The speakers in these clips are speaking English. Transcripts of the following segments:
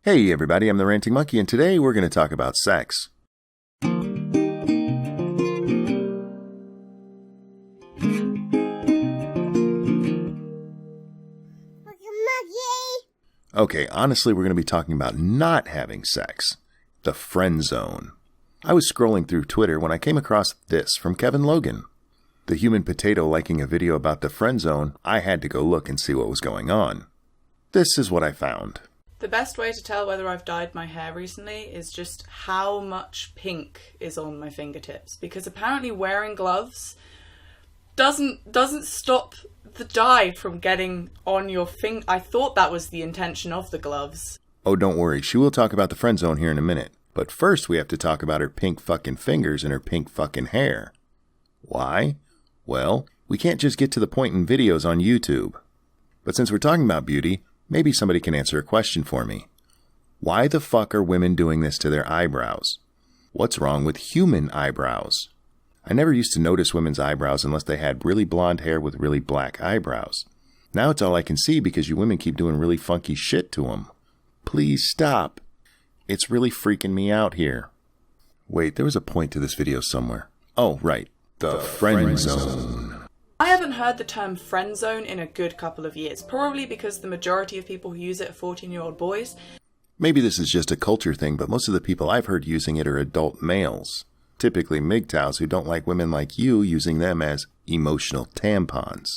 Hey everybody, I'm the Ranting Monkey, and today we're going to talk about sex. Okay, honestly, we're going to be talking about not having sex. The friend zone. I was scrolling through Twitter when I came across this from Kevin Logan. The human potato liking a video about the friend zone, I had to go look and see what was going on. This is what I found. The best way to tell whether I've dyed my hair recently is just how much pink is on my fingertips. Because apparently wearing gloves doesn't stop the dye from getting on your finger. I thought that was the intention of the gloves. Oh, don't worry. She will talk about the friend zone here in a minute. But first we have to talk about her pink fucking fingers and her pink fucking hair. Why? Well, we can't just get to the point in videos on YouTube. But since we're talking about beauty, maybe somebody can answer a question for me. Why the fuck are women doing this to their eyebrows? What's wrong with human eyebrows? I never used to notice women's eyebrows unless they had really blonde hair with really black eyebrows. Now it's all I can see because you women keep doing really funky shit to them. Please stop. It's really freaking me out here. Wait, there was a point to this video somewhere. Oh, right. The friend zone. I haven't heard the term friend zone in a good couple of years, probably because the majority of people who use it are 14-year-old boys. Maybe this is just a culture thing, but most of the people I've heard using it are adult males. Typically MGTOWs who don't like women like you using them as emotional tampons.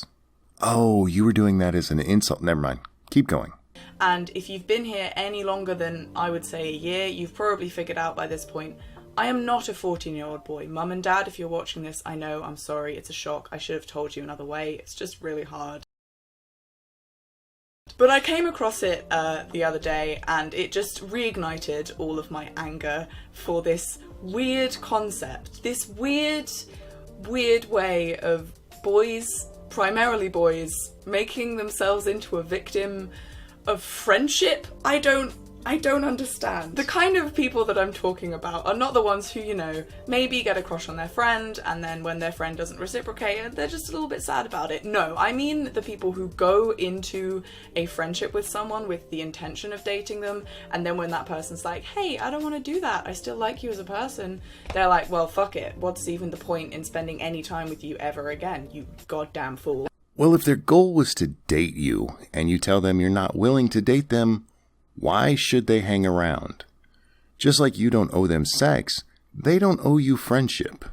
Oh, you were doing that as an insult. Never mind. Keep going. And if you've been here any longer than, I would say, a year, you've probably figured out by this point, I am not a 14-year-old boy. Mum and Dad, if you're watching this, I know, I'm sorry, it's a shock. I should have told you another way. It's just really hard. But I came across it the other day, and it just reignited all of my anger for this weird concept. This weird way of boys, primarily boys, making themselves into a victim of friendship. I don't understand. The kind of people that I'm talking about are not the ones who, maybe get a crush on their friend and then when their friend doesn't reciprocate, they're just a little bit sad about it. No, I mean the people who go into a friendship with someone with the intention of dating them, and then when that person's like, hey, I don't want to do that, I still like you as a person, they're like, well, fuck it. What's even the point in spending any time with you ever again, you goddamn fool? Well, if their goal was to date you and you tell them you're not willing to date them, why should they hang around? Just like you don't owe them sex, they don't owe you friendship.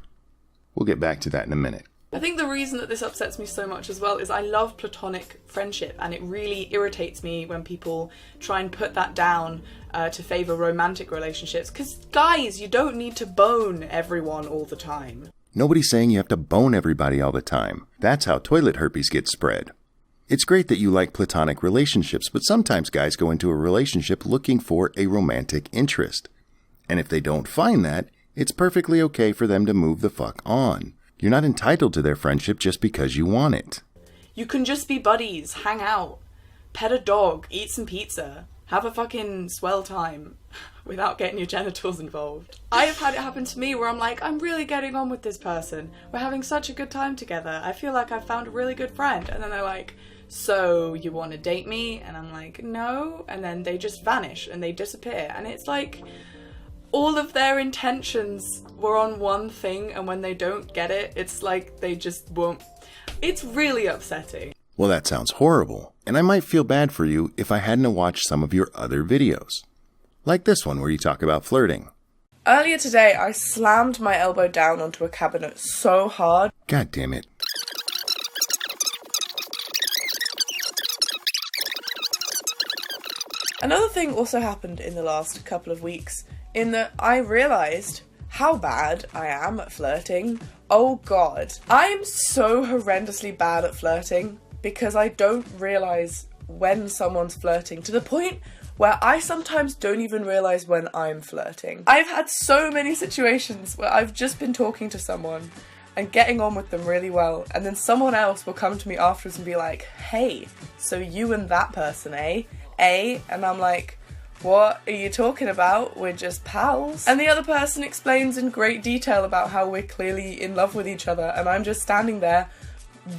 We'll get back to that in a minute. I think the reason that this upsets me so much as well is I love platonic friendship, and it really irritates me when people try and put that down to favour romantic relationships, because guys, you don't need to bone everyone all the time. Nobody's saying you have to bone everybody all the time. That's how toilet herpes gets spread. It's great that you like platonic relationships, but sometimes guys go into a relationship looking for a romantic interest. And if they don't find that, it's perfectly okay for them to move the fuck on. You're not entitled to their friendship just because you want it. You can just be buddies, hang out, pet a dog, eat some pizza, have a fucking swell time without getting your genitals involved. I have had it happen to me where I'm like, I'm really getting on with this person. We're having such a good time together. I feel like I've found a really good friend. And then they're like, so you want to date me? And I'm like, no. And then they just vanish and they disappear. And it's like all of their intentions were on one thing, and when they don't get it, it's like they just won't. It's really upsetting. Well, that sounds horrible. And I might feel bad for you if I hadn't watched some of your other videos. Like this one where you talk about flirting. Earlier today, I slammed my elbow down onto a cabinet so hard. God damn it. Another thing also happened in the last couple of weeks, in that I realised how bad I am at flirting. Oh god. I'm so horrendously bad at flirting because I don't realise when someone's flirting, to the point where I sometimes don't even realise when I'm flirting. I've had so many situations where I've just been talking to someone and getting on with them really well, and then someone else will come to me afterwards and be like, hey, so you and that person, eh? And I'm like, what are you talking about? We're just pals. And the other person explains in great detail about how we're clearly in love with each other, and I'm just standing there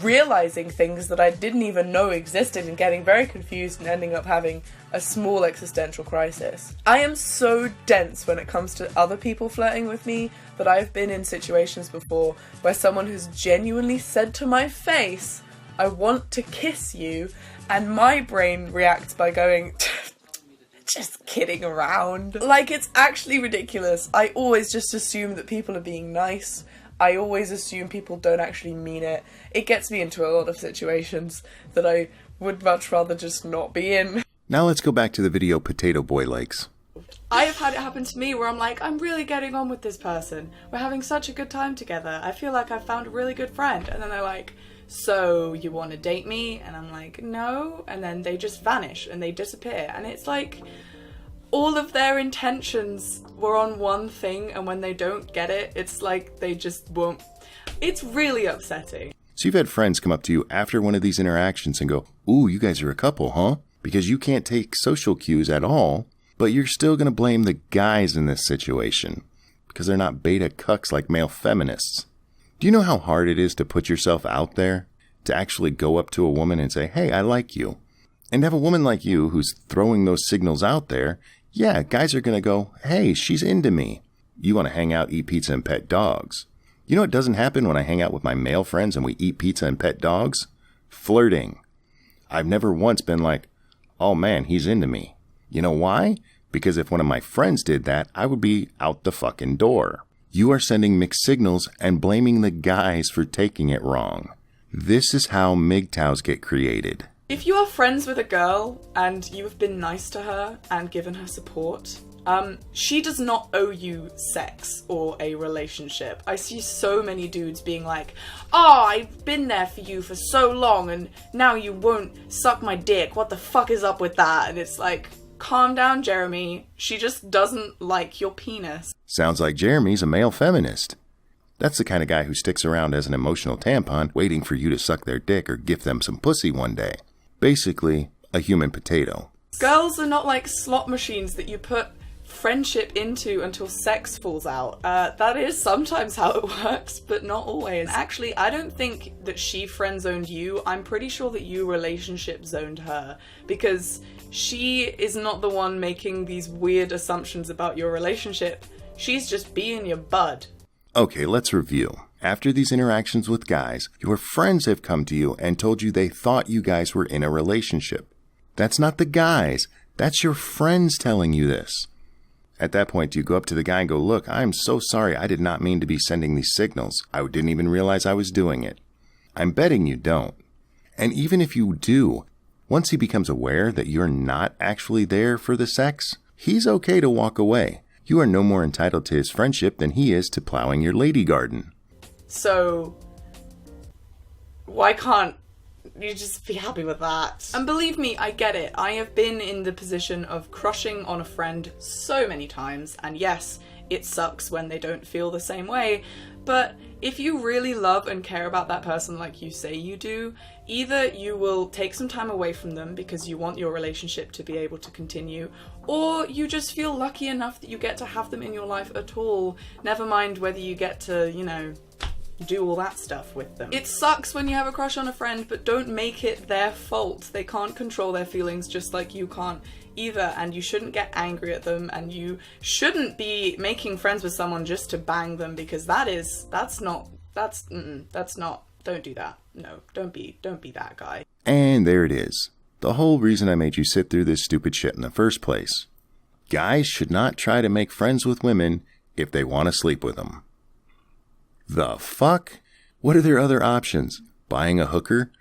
realising things that I didn't even know existed and getting very confused and ending up having a small existential crisis. I am so dense when it comes to other people flirting with me that I've been in situations before where someone has genuinely said to my face, I want to kiss you, and my brain reacts by going, just kidding around. Like, it's actually ridiculous. I always just assume that people are being nice. I always assume people don't actually mean it. It gets me into a lot of situations that I would much rather just not be in. Now let's go back to the video Potato Boy likes. I have had it happen to me where I'm like, I'm really getting on with this person. We're having such a good time together. I feel like I've found a really good friend. And then they're like, so you want to date me? And I'm like, no. And then they just vanish and they disappear. And it's like, all of their intentions were on one thing, and when they don't get it, it's like they just won't. It's really upsetting. So you've had friends come up to you after one of these interactions and go, ooh, you guys are a couple, huh? Because you can't take social cues at all, but you're still going to blame the guys in this situation because they're not beta cucks like male feminists. Do you know how hard it is to put yourself out there, to actually go up to a woman and say, hey, I like you? And to have a woman like you who's throwing those signals out there, yeah, guys are going to go, hey, she's into me. You want to hang out, eat pizza, and pet dogs. You know what doesn't happen when I hang out with my male friends and we eat pizza and pet dogs? Flirting. I've never once been like, oh man, he's into me. You know why? Because if one of my friends did that, I would be out the fucking door. You are sending mixed signals and blaming the guys for taking it wrong. This is how MGTOWs get created. If you are friends with a girl and you have been nice to her and given her support, she does not owe you sex or a relationship. I see so many dudes being like, oh, I've been there for you for so long and now you won't suck my dick. What the fuck is up with that? And it's like, calm down, Jeremy. She just doesn't like your penis. Sounds like Jeremy's a male feminist. That's the kind of guy who sticks around as an emotional tampon waiting for you to suck their dick or gift them some pussy one day. Basically, a human potato. Girls are not like slot machines that you put friendship into until sex falls out. That is sometimes how it works, but not always. Actually, I don't think that she friend-zoned you. I'm pretty sure that you relationship-zoned her, because she is not the one making these weird assumptions about your relationship. She's just being your bud. Okay, let's review. After these interactions with guys, your friends have come to you and told you they thought you guys were in a relationship. That's not the guys. That's your friends telling you this. At that point, do you go up to the guy and go, look, I'm so sorry. I did not mean to be sending these signals. I didn't even realize I was doing it. I'm betting you don't. And even if you do, once he becomes aware that you're not actually there for the sex, he's okay to walk away. You are no more entitled to his friendship than he is to plowing your lady garden. So, why can't you just be happy with that? And believe me, I get it. I have been in the position of crushing on a friend so many times, and yes, it sucks when they don't feel the same way, but if you really love and care about that person like you say you do, either you will take some time away from them because you want your relationship to be able to continue, or you just feel lucky enough that you get to have them in your life at all, never mind whether you get to, do all that stuff with them. It sucks when you have a crush on a friend, but don't make it their fault. They can't control their feelings just like you can't either, and you shouldn't get angry at them, and you shouldn't be making friends with someone just to bang them, because don't do that. No, don't be that guy. And there it is. The whole reason I made you sit through this stupid shit in the first place. Guys should not try to make friends with women if they want to sleep with them. The fuck? What are their other options? Buying a hooker?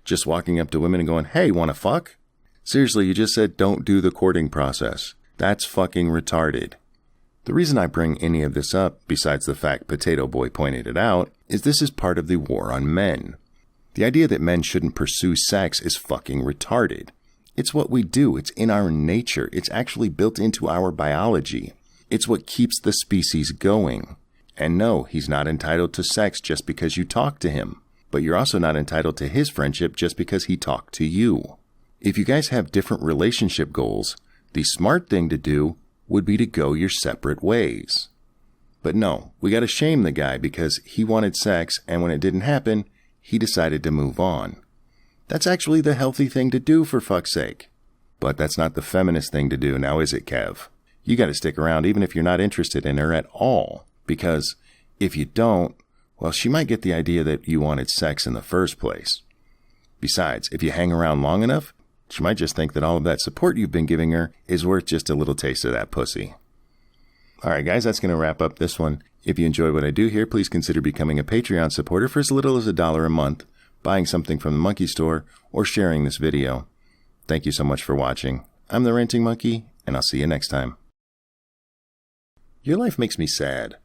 Just walking up to women and going, hey, wanna fuck? Seriously, you just said don't do the courting process. That's fucking retarded. The reason I bring any of this up, besides the fact Potato Boy pointed it out, is this is part of the war on men. The idea that men shouldn't pursue sex is fucking retarded. It's what we do. It's in our nature. It's actually built into our biology. It's what keeps the species going. And no, he's not entitled to sex just because you talk to him. But you're also not entitled to his friendship just because he talked to you. If you guys have different relationship goals, the smart thing to do would be to go your separate ways. But no, we gotta shame the guy because he wanted sex, and when it didn't happen, he decided to move on. That's actually the healthy thing to do, for fuck's sake. But that's not the feminist thing to do, now is it, Kev? You gotta stick around even if you're not interested in her at all. Because if you don't, well, she might get the idea that you wanted sex in the first place. Besides, if you hang around long enough, she might just think that all of that support you've been giving her is worth just a little taste of that pussy. Alright guys, that's going to wrap up this one. If you enjoy what I do here, please consider becoming a Patreon supporter for as little as $1 a month, buying something from the Monkey Store, or sharing this video. Thank you so much for watching. I'm the Ranting Monkey, and I'll see you next time. Your life makes me sad.